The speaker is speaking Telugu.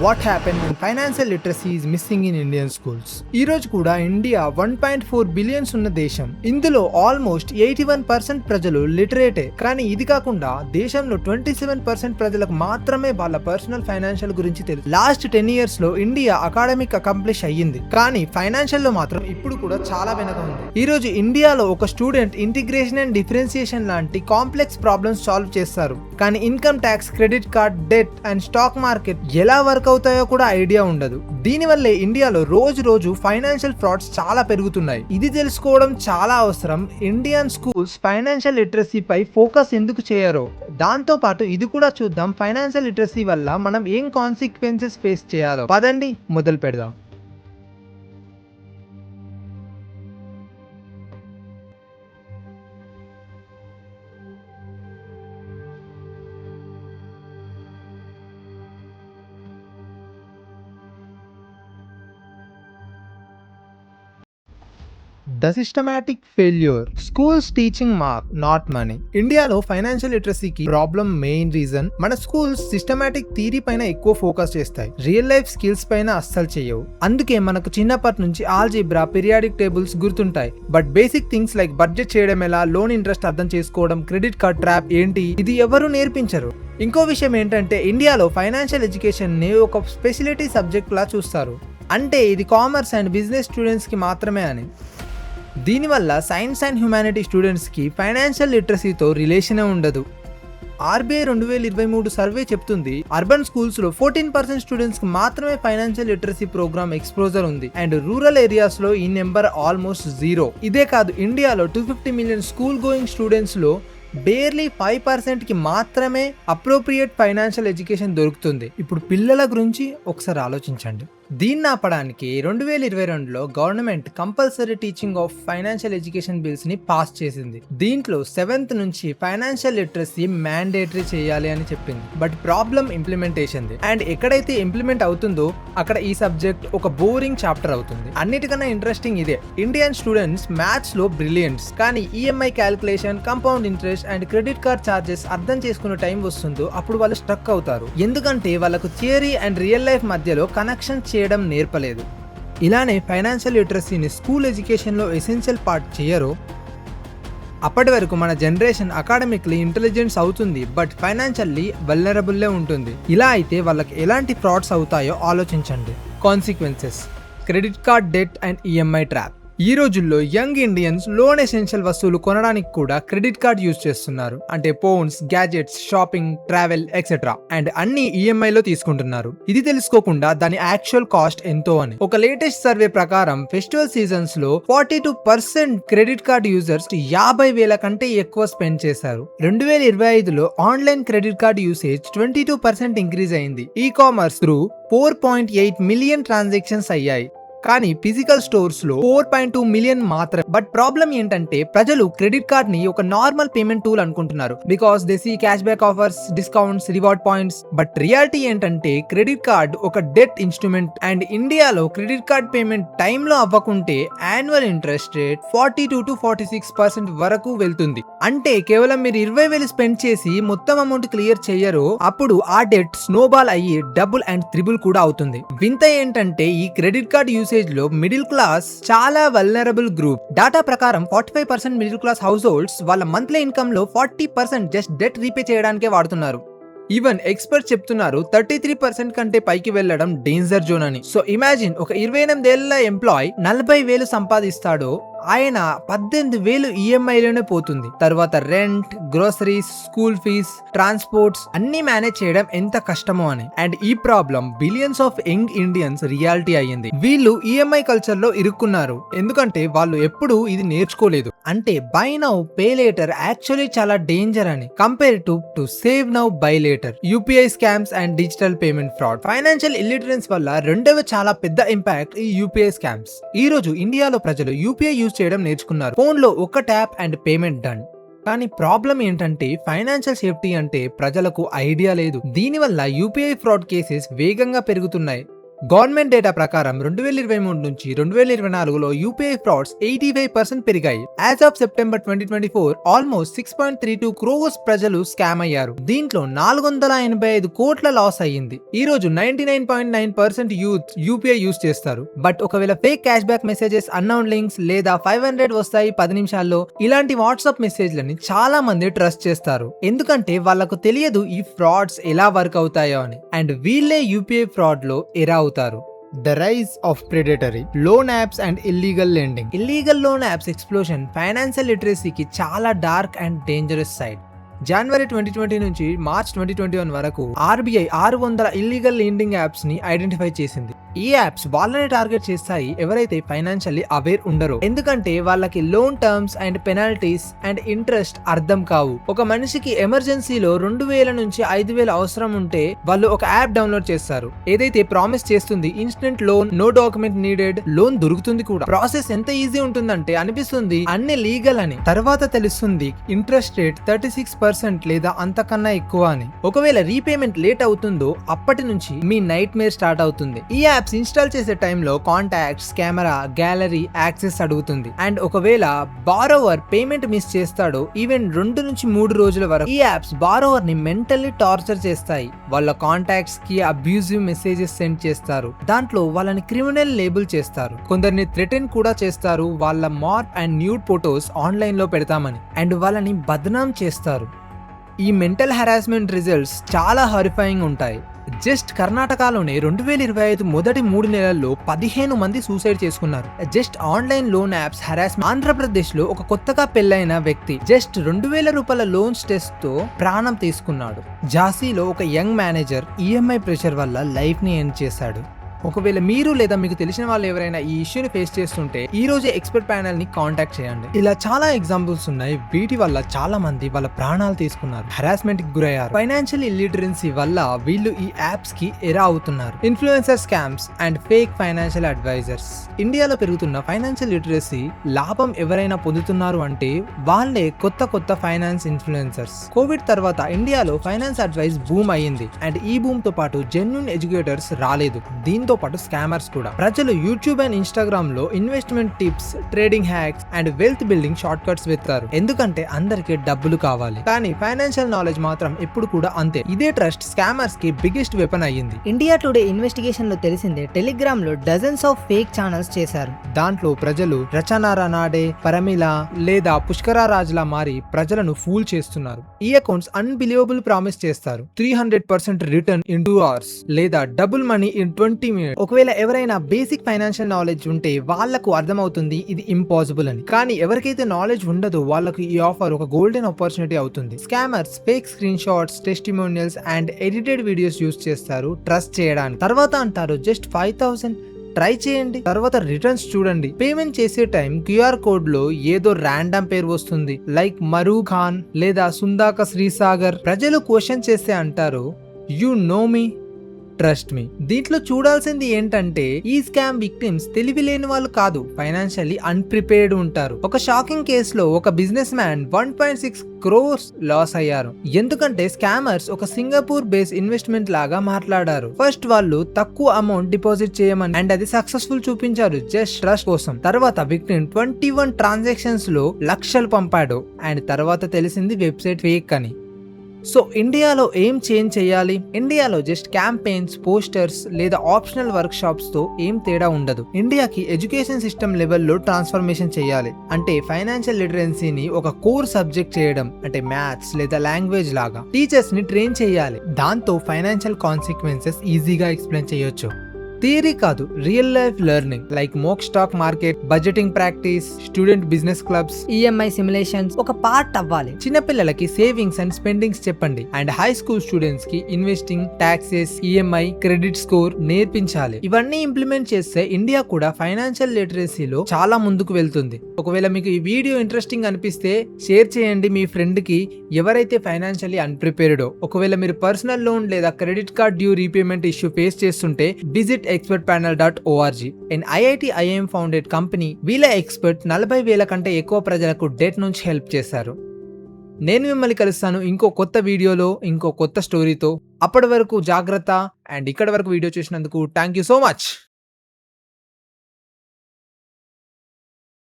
what happened when financial literacy is missing in Indian schools. ఈ రోజు కూడా ఇండియా 1.4 బిలియన్స్ ఉన్న దేశం. ఇందులో ఆల్మోస్ట్ 81% ప్రజలు లిటరేటే. కానీ ఇది కాకుండా దేశంలో 27% ప్రజలకు మాత్రమే వాళ్ళ పర్సనల్ ఫైనాన్షియల్ గురించి తెలుసు. లాస్ట్ 10 years లో ఇండియా అకాడమిక్ అకంప్లిష్ అయ్యింది, కానీ ఫైనాన్షియల్ లో మాత్రం ఇప్పుడు కూడా చాలా వెనక ఉంది. ఈ రోజు ఇండియాలో ఒక స్టూడెంట్ ఇంటిగ్రేషన్ అండ్ డిఫరెన్సియేషన్ లాంటి కాంప్లెక్స్ ప్రాబ్లమ్స్ సాల్వ్ చేస్తారు, కానీ income tax, credit card, debt and stock market ఎలా వర్క్ అవుతాయో కూడా ఐడియా ఉండదు. దీనివల్లే ఇండియాలో రోజు ఫైనాన్షియల్ ఫ్రాడ్స్ చాలా పెరుగుతున్నాయి. ఇది తెలుసుకోవడం చాలా అవసరం. ఇండియన్ స్కూల్స్ ఫైనాన్షియల్ లిటరసీ పై ఫోకస్ ఎందుకు చేయరో, దాంతో పాటు ఇది కూడా చూద్దాం ఫైనాన్షియల్ లిటరసీ వల్ల మనం ఏం కాన్సిక్వెన్సెస్ ఫేస్ చేయాలో. పదండి మొదలు పెడదాం. The systematic failure. Schools teaching mark, not money. ఇండియాలో ఫైనాన్షియల్ లిటరసీకి ప్రాబ్లం మెయిన్ రీజన్ మన స్కూల్స్ సిస్టమాటిక్ థియరీ పైన ఎక్కువ ఫోకస్ చేస్తాయి, రియల్ లైఫ్ స్కిల్స్ పైన అస్సలు చేయవు. అందుకే మనకు చిన్నప్పటి నుంచి ఆల్జీబ్రా, పీరియాడిక్ టేబుల్స్ గుర్తుంటాయి, but basic things like budget చేయడం ఎలా, లోన్ ఇంట్రెస్ట్ అర్థం చేసుకోవడం, క్రెడిట్ కార్డ్ ట్రాప్ ఏంటి, ఇది ఎవరు నేర్పించరు. ఇంకో విషయం ఏంటంటే ఇండియాలో ఫైనాన్షియల్ ఎడ్యుకేషన్ ని ఒక స్పెషాలిటీ సబ్జెక్ట్ లా చూస్తారు, అంటే ఇది కామర్స్ అండ్ బిజినెస్ స్టూడెంట్స్ కి మాత్రమే అని. దీనివల్ల సైన్స్ అండ్ హ్యుమానిటీ స్టూడెంట్స్కి ఫైనాన్షియల్ లిటరసీతో రిలేషనే ఉండదు. ఆర్బీఐ 2023 సర్వే చెప్తుంది అర్బన్ స్కూల్స్లో 14% స్టూడెంట్స్కి మాత్రమే ఫైనాన్షియల్ లిటరసీ ప్రోగ్రామ్ ఎక్స్పోజర్ ఉంది, అండ్ రూరల్ ఏరియాస్లో ఈ నెంబర్ ఆల్మోస్ట్ 0. ఇదే కాదు, ఇండియాలో 250 మిలియన్ స్కూల్ గోయింగ్ స్టూడెంట్స్లో బేర్లీ 5% కి మాత్రమే అప్రోప్రియేట్ ఫైనాన్షియల్ ఎడ్యుకేషన్ దొరుకుతుంది. ఇప్పుడు పిల్లల గురించి ఒకసారి ఆలోచించండి. దీన్ని ఆపడానికి 2022లో government compulsory teaching of financial education bills ని పాస్ చేసింది. దీంట్లో 7th నుంచి ఫైనాన్షియల్ లిటరసీ మ్యాండేటరీ చేయాలి అని చెప్పింది. But problem implementation the. And ఎక్కడైతే ఇంప్లిమెంట్ అవుతుందో అక్కడ ఈ సబ్జెక్ట్ ఒక బోరింగ్ చాప్టర్ అవుతుంది. అన్నిటికన్నా ఇంట్రెస్టింగ్ ఇదే, ఇండియన్ స్టూడెంట్స్ మ్యాథ్స్ లో బ్రిలియంట్స్, కానీ EMI calculation, compound interest and credit card charges అర్థం చేసుకునే టైం వస్తుందో అప్పుడు వాళ్ళు స్ట్రక్ అవుతారు, ఎందుకంటే వాళ్ళకు థియరీ అండ్ రియల్ లైఫ్ మధ్యలో కనెక్షన్ చేయడం నేర్పలేదు. ఇలానే ఫైనాన్షియల్ లిటరసీని స్కూల్ ఎడ్యుకేషన్లో ఎసెన్షియల్ పార్ట్ చేయరో అప్పటి వరకు మన జనరేషన్ అకాడమిక్లీ ఇంటెలిజెన్స్ అవుతుంది, బట్ ఫైనాన్షియల్లీ వల్నరబుల్లే ఉంటుంది. ఇలా అయితే వాళ్ళకి ఎలాంటి ఫ్రాడ్స్ అవుతాయో ఆలోచించండి. Consequences: credit card debt and EMI trap. ఈ రోజుల్లో యంగ్ ఇండియన్స్ లోన్ ఎసెన్షియల్ వస్తువులు కొనడానికి కూడా క్రెడిట్ కార్డ్ యూజ్ చేస్తున్నారు, అంటే phones, gadgets, shopping, travel etcetera, and అన్ని ఈఎంఐలో తీసుకుంటున్నారు. ఇది తెలుసుకోకుండా దాని యాక్చువల్ కాస్ట్ ఎంతో అని. ఒక లేటెస్ట్ సర్వే ప్రకారం ఫెస్టివల్ సీజన్స్ లో 42% క్రెడిట్ కార్డ్ యూజర్స్ 50,000 కంటే ఎక్కువ స్పెండ్ చేశారు. 2025లో online credit card usage 22% increase అయింది. E commerce through 4.8 million transactions అయ్యాయి, కానీ ఫిజికల్ స్టోర్స్ లో 4.2 మిలియన్ మాత్రమే. బట్ ప్రాబ్లం ఏంటంటే ప్రజలు క్రెడిట్ కార్డ్ ని ఒక నార్మల్ పేమెంట్ టూల్ అనుకుంటున్నారు, because they see cash back offers, discounts, reward points. But reality ఏంటంటే క్రెడిట్ కార్డ్ ఒక డెట్ ఇన్స్ట్రుమెంట్, అండ్ ఇండియాలో క్రెడిట్ కార్డ్ పేమెంట్ టైమ్ లో అవ్వకుంటే యాన్యువల్ ఇంట్రెస్ట్ రేట్ 42 to 46% వరకు వెళ్తుంది. అంటే కేవలం మీరు 20,000 స్పెండ్ చేసి మొత్తం అమౌంట్ క్లియర్ చెయ్యరు, అప్పుడు ఆ డెట్ స్నోబాల్ అయ్యి డబుల్ అండ్ త్రిబుల్ కూడా అవుతుంది. వింత ఏంటంటే ఈ క్రెడిట్ కార్డ్ యూసేజ్ లో మిడిల్ క్లాస్ చాలా వల్నరబుల్ గ్రూప్. డాటా ప్రకారం 45% మిడిల్ క్లాస్ హౌస్ హోల్డ్స్ వాళ్ళ మంత్లీ ఇన్కమ్ లో 40% జస్ట్ డెట్ రీపే చేయడానికే వాడుతున్నారు. ఈవెన్ ఎక్స్పర్ట్స్ చెప్తున్నారు 33% కంటే పైకి వెళ్లడం డేంజర్ జోన్ అని. సో ఇమాజిన్ ఒక 28 ఏళ్ల ఎంప్లాయ్ 40,000 సంపాదిస్తాడో ఆయన 18,000 ఈఎంఐలోనే పోతుంది. తర్వాత rent, groceries, school fees, transports అన్ని మేనేజ్ చేయడం ఎంత కష్టమో అని. అండ్ ఈ problem billions of young Indians reality అయ్యింది. వీళ్ళు ఈఎంఐ కల్చర్ లో ఇరుక్కున్నారు, ఎందుకంటే వాళ్ళు ఎప్పుడు ఇది నేర్చుకోలేదు. అంటే buy now pay later actually చాలా డేంజర్ అని, compare to save now buy later. UPI scams and digital payment fraud. Financial illiteracy వల్ల రెండవ చాలా పెద్ద ఇంపాక్ట్ ఈ యూపీఐ స్కామ్స్. ఈ రోజు ఇండియాలో ప్రజలు యూపీఐ యూజ్ చేయడం నేర్చుకున్నారు. ఫోన్ లో ఒక ట్యాప్ అండ్ పేమెంట్ డన్. కానీ ప్రాబ్లం ఏంటంటే ఫైనాన్షియల్ సేఫ్టీ అంటే ప్రజలకు ఐడియా లేదు. దీనివల్ల యూపీఐ ఫ్రాడ్ కేసెస్ వేగంగా పెరుగుతున్నాయి. గవర్నమెంట్ డేటా ప్రకారం 2023 నుంచి 2024లో యూపీఐ ఫ్రాడ్స్ 85% పెరిగాయి. As of September 2024 almost 6.32 crores ప్రజలు స్కామ్ అయ్యారు. దీంట్లో 485 కోట్ల లాస్ అయ్యింది. ఈ రోజు 99.9% యూత్ యూపీఐ యూస్ చేస్తారు. బట్ ఒకవేళ fake cash back messages, unknown links లేదా 500 వస్తాయి 10 నిమిషాల్లో ఇలాంటి వాట్సాప్ మెసేజ్లని చాలా మంది ట్రస్ట్ చేస్తారు. ఎందుకంటే వాళ్ళకు తెలియదు ఈ ఫ్రాడ్స్ ఎలా వర్క్ అవుతాయో అని. అండ్ వీళ్ళే యూపీఐ ఫ్రాడ్ లో ఎరా అవుతారు. The rise of predatory loan apps and illegal lending. Illegal loan apps explosion financial literacy కి చాలా డార్క్ అండ్ డేంజరస్ సైడ్. జనవరి 2020 నుంచి మార్చ్ 2021 వరకు ఆర్బీఐ 600 ఇల్లీగల్ లెండింగ్ యాప్స్ ని ఐడెంటిఫై చేసింది. ఈ యాప్స్ వాళ్ళని టార్గెట్ చేస్తాయి ఎవరైతే ఫైనాన్షియల్లీ అవేర్ ఉండరో. ఎందుకంటే వాళ్ళకి loan terms and penalties and interest అర్థం కావు. ఒక మనిషికి ఎమర్జెన్సీలో 2000 నుంచి 5000 అవసరం ఉంటే వాళ్ళు ఒక యాప్ డౌన్లోడ్ చేస్తారు. ఏదైతే ప్రామిస్ చేస్తుంది instant loan, no document needed, loan దొరుకుతుంది కూడా. ప్రాసెస్ ఎంత ఈజీ ఉంటుందంటే అనిపిస్తుంది అన్ని లీగల్ అని. తర్వాత తెలుస్తుంది ఇంట్రెస్ట్ రేట్ 36% లేదా అంతకన్నా ఎక్కువ అని. ఒకవేళ రీపేమెంట్ లేట్ అవుతుందో అప్పటి నుంచి మీ నైట్ మేర్ స్టార్ట్ అవుతుంది. ఈ యాప్స్ ఇన్స్టాల్ చేసే టైంలో కాంటాక్ట్స్, కెమెరా, గ్యాలరీ యాక్సెస్ అడుగుతుంది. అండ్ ఒకవేళ బారోవర్ పేమెంట్ మిస్ చేస్తాడో ఈవెన్ 2 నుంచి 3 రోజుల వరకు ఈ యాప్స్ బారోవర్ ని మెంటల్లీ టార్చర్ చేస్తాయి. వాళ్ళ కాంటాక్ట్స్ కి అబ్యూజివ్ మెసేజెస్ సెండ్ చేస్తారు. దాంట్లో వాళ్ళని క్రిమినల్ లేబుల్ చేస్తారు. కొందరిని థ్రెటన్ కూడా చేస్తారు. వాళ్ళ మార్ప్ అండ్ న్యూడ్ ఫోటోస్ ఆన్లైన్ లో పెడతామని. అండ్ వాళ్ళని బదనాం చేస్తారు. ఈ మెంటల్ హెరాస్మెంట్ రిజల్ట్స్ చాలా హారిఫైయింగ్ ఉంటాయి. జస్ట్ కర్ణాటకలోనే 2025 మొదటి 3 నెలల్లో 15 మంది సూసైడ్ చేసుకున్నారు. Just online loan apps harassment. Andhra Pradesh లో ఒక కొత్తగా పెళ్లైన వ్యక్తి జస్ట్ 2000 రూపాయల లోన్స్ టెస్ట్ తో ప్రాణం తీసుకున్నాడు. ఝాన్సీలో ఒక యంగ్ మేనేజర్ ఈఎంఐ ప్రెషర్ వల్ల లైఫ్ ని ఎండ్ చేశాడు. ఒకవేళ మీరు లేదా మీకు తెలిసిన వాళ్ళు ఎవరైనా ఈ ఇష్యూని ఫేస్ చేస్తుంటే ఈ రోజే ఎక్స్పర్ట్ ప్యానెల్ ని కాంటాక్ట్ చేయండి. ఇలా చాలా ఎగ్జాంపుల్స్ ఉన్నాయి. వీటి వల్ల చాలా మంది వాళ్ళ ప్రాణాలు తీసుకున్నారు, హెరాస్మెంట్ కి గురయ్యారు. ఫైనాన్షియల్ ఇల్లిటరెన్సీ వల్ల వీళ్ళు ఈ యాప్స్ కి ఎరా అవుతున్నారు. Influencer scams and fake financial advisers. ఇండియాలో పెరుగుతున్న ఫైనాన్షియల్ లిటరసీ లాభం ఎవరైనా పొందుతున్నారు అంటే వాళ్ళే కొత్త ఫైనాన్స్ ఇన్ఫ్లుయెన్సర్స్. కోవిడ్ తర్వాత ఇండియాలో ఫైనాన్స్ అడ్వైస్ బూమ్ అయ్యింది. అండ్ ఈ బూమ్ తో పాటు జెన్యూన్ ఎడ్యుకేటర్స్ రాలేదు. దీంతో పాటు స్కామర్స్ కూడా. ప్రజలు యూట్యూబ్ అండ్ ఇన్స్టాగ్రామ్ లో investment tips, trading hacks and wealth building short cuts వెతుకుతారు. ఎందుకంటే అందరికి డబ్బులు కావాలి. కానీ ఫైనాన్షియల్ నాలెడ్జ్ మాత్రం ఎప్పుడు కూడా అంతే. ఇదే ట్రస్ట్ స్కామర్స్ కి బిగ్గెస్ట్ వెపన్ అయ్యింది. ఇండియా టుడే ఇన్వెస్టిగేషన్ లో తెలిసిందే టెలిగ్రామ్ లో డజన్స్ ఆఫ్ ఫేక్ ఛానల్స్ చేశారు. దాంట్లో ప్రజలు రచన రనాడే, పరమిల లేదా పుష్కరా రాజ్లా మారి ప్రజలను ఫూల్ చేస్తున్నారు. ఈ అకౌంట్స్ అన్బిలీవబుల్ ప్రామిస్ చేస్తారు. 300% రిటర్న్ ఇన్ 2 hours లేదా డబుల్ మనీ ఇన్ 20 minutes. ఒకవేళ ఎవరైనా బేసిక్ ఫైనాన్షియల్ నాలెడ్జ్ ఉంటే వాళ్లకు అర్థమవుతుంది ఇది ఇంపాసిబుల్ అని. కానీ ఎవరికైతే నాలెడ్జ్ ఉండదో వాళ్ళకు ఈ ఆఫర్ ఒక గోల్డెన్ ఆపర్చునిటీ అవుతుంది. Scammers fake screen shots, testimonials and edited videos use చేస్తారు ట్రస్ట్ చేయడానికి. తర్వాత అంటారు జస్ట్ 5000 ట్రై చేయండి, తర్వాత రిటర్న్స్ చూడండి. పేమెంట్ చేసే టైం క్యూఆర్ కోడ్ లో ఏదో ర్యాండమ్ పేరు వస్తుంది, లైక్ మరూ ఖాన్ లేదా సుందాక శ్రీసాగర్. ప్రజలు క్వశ్చన్ చేస్తే అంటారు you know me, trust me. దీంట్లో చూడాల్సింది ఏంటంటే ఈ స్కామ్ విక్టిమ్స్ తెలివి లేని వాళ్ళు కాదు, ఫైనాన్షియల్లీ అన్ప్రిపేర్డ్ ఉంటారు. ఒక షాకింగ్ కేసులో ఒక బిజినెస్ మ్యాన్ 1.6 crores లాస్ అయ్యారు. ఎందుకంటే స్కామర్స్ ఒక సింగపూర్ బేస్ ఇన్వెస్ట్మెంట్ లాగా మాట్లాడారు. ఫస్ట్ వాళ్ళు తక్కువ అమౌంట్ డిపాజిట్ చేయమని అండ్ అది సక్సెస్ఫుల్ చూపించారు జస్ట్ ట్రస్ట్ కోసం. తర్వాత విక్టిమ్ 21 ట్రాన్సాక్షన్స్ లో లక్షలు పంపాడు. అండ్ తర్వాత తెలిసింది వెబ్సైట్ ఫేక్ అని. సో ఇండియాలో ఏం చేంజ్ చేయాలి? ఇండియాలో జస్ట్ క్యాంపెయిన్స్, పోస్టర్స్ లేదా ఆప్షనల్ వర్క్ షాప్స్ తో ఏం తేడా ఉండదు. ఇండియాకి ఎడ్యుకేషన్ సిస్టమ్ లెవెల్లో ట్రాన్స్ఫర్మేషన్ చేయాలి. అంటే ఫైనాన్షియల్ లిటరెన్సీని ఒక కోర్ సబ్జెక్ట్ చేయడం, అంటే మ్యాథ్స్ లేదా లాంగ్వేజ్ లాగా. టీచర్స్ ని ట్రైన్ చేయాలి. దాంతో ఫైనాన్షియల్ కాన్సిక్వెన్సెస్ ఈజీగా ఎక్స్ప్లెయిన్ చేయొచ్చు. థియరీ కాదు, real life learning like mock stock market, budgeting practice, student business clubs, EMI simulations ఒక పార్ట్ అవ్వాలి. చిన్నపిల్లలకి సేవింగ్స్ అండ్ స్పెండింగ్స్ చెప్పండి. అండ్ హై స్కూల్ స్టూడెంట్స్ కి investing, taxes, EMI, credit score నేర్పించాలి. ఇవన్నీ ఇంప్లిమెంట్ చేస్తే ఇండియా కూడా ఫైనాన్షియల్ లిటరసీలో చాలా ముందుకు వెళ్తుంది. ఒకవేళ మీకు ఈ వీడియో ఇంట్రెస్టింగ్ అనిపిస్తే షేర్ చేయండి మీ ఫ్రెండ్ కి ఎవరైతే ఫైనాన్షియల్లీ అన్ప్రిపేర్డో. ఒకవేళ మీరు పర్సనల్ లోన్ లేదా credit card due repayment issue face చేస్తుంటే visit expertpanel.org. And IIT IIM founded company. వీళ్ళ ఎక్స్పర్ట్ 40,000 కంటే ఎక్కువ ప్రజలకు డెట్ నుంచి హెల్ప్ చేశారు. నేను మిమ్మల్ని కలుస్తాను ఇంకో కొత్త వీడియోలో ఇంకో కొత్త స్టోరీతో. అప్పటి వరకు జాగ్రత్త. అండ్ ఇక్కడ వరకు వీడియో చూసినందుకు థ్యాంక్ యూ సో మచ్.